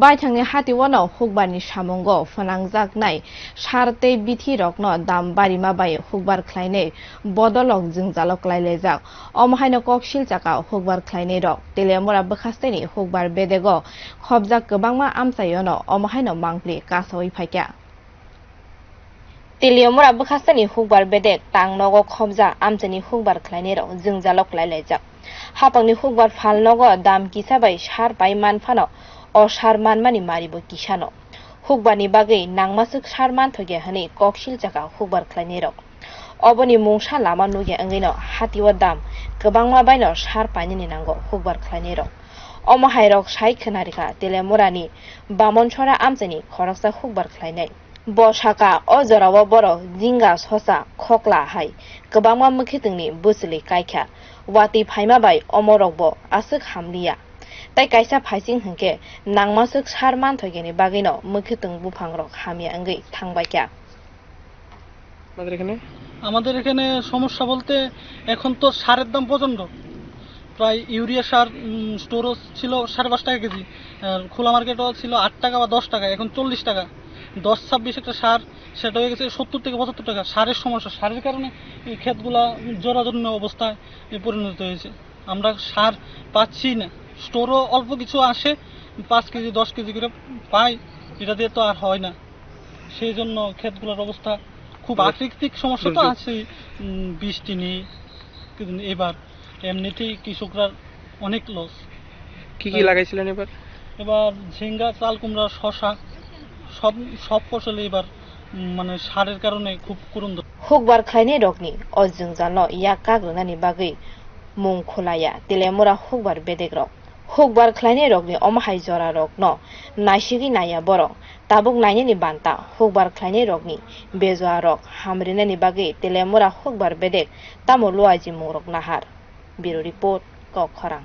Baithangni hatiwano hukbarni samungo fanangjaknai sarte bithi rokno dam barima bai hukbar khlainei bodolok jingjalok lailejak omhaino koksil chaka hukbar khlainei rok telemora bkhasteni hukbar bedego khobjak kwbangma amchayono omhaino mangpli kasoi phaikya Teliomora bkhasteni hukbar bedek tangnogo khobja amchani hukbar khlainei rok jingjalok lailejak hapangni hukbar phalnogo dam kisa bai sar pai manfano o sarmanmani maribo kisano hukbarni bagui nangmasuk sarman thoge hani koksil chaka hukbar khlainei rok oboni mungsa lama nuge angino hatiwa dam kwbangma baino sar painini nango hukbar khlainei rok omo hairok sai khonarika telemorani bamonsora amchani khoraksa hukbar khlainai bo saka o jorao boro jinga sosa khokla hai kwbangma mukhitungni busli kaikha wati phaima bai omorokbo asuk hamliya tai kaisa phaising hingke nangmasuk sarman thogeni bagino mukhitung bufangrok hamia angei thangbaikya আমাদের এখানে সমস্যা বলতে এখন তো সারের দাম প্রচন্ড প্রায় ইউরিয়া সার স্টোরও ছিল 5.5 টাকা কেজি আর খোলা মার্কেটও ছিল 8 টাকা বা 10 টাকা এখন 40 টাকা 10-26 একটা সার সেটা হয়ে গেছে 70 থেকে 75 টাকা সারের সমস্যা সারের কারণে এই ক্ষেতগুলা জরাজীর্ণ অবস্থায় পরিণত হয়েছে আমরা সার পাচ্ছি না স্টোরও অল্প কিছু আসে 5 কেজি 10 কেজি করে পাই এটা দিয়ে তো আর হয় না সেই জন্য ক্ষেতগুলোর অবস্থা খুব আকৃতিক সমস্যা তো আছে বৃষ্টি নেই কিন্তু এবার এমনিতেই কৃষকরা অনেক লস কি লাগাইছিলেন এবার ঝিঙ্গা চাল কুমড়া শসা সব ফসলে এবার মানে সারের কারণে খুব করুণ hukbar khlainei rokni o jingjalno yak kagrunani bagui mung khulaya telemora hukbar bedek rok hukbar khlainei rokni omhai jora rokno naisigi naya borok tabuk nainani banta hukbar khlainei rokni bejoa rok hamrinani bagui telemora hukbar bedek tamo luaji mungrok nahar Bureau Report Kok Khorang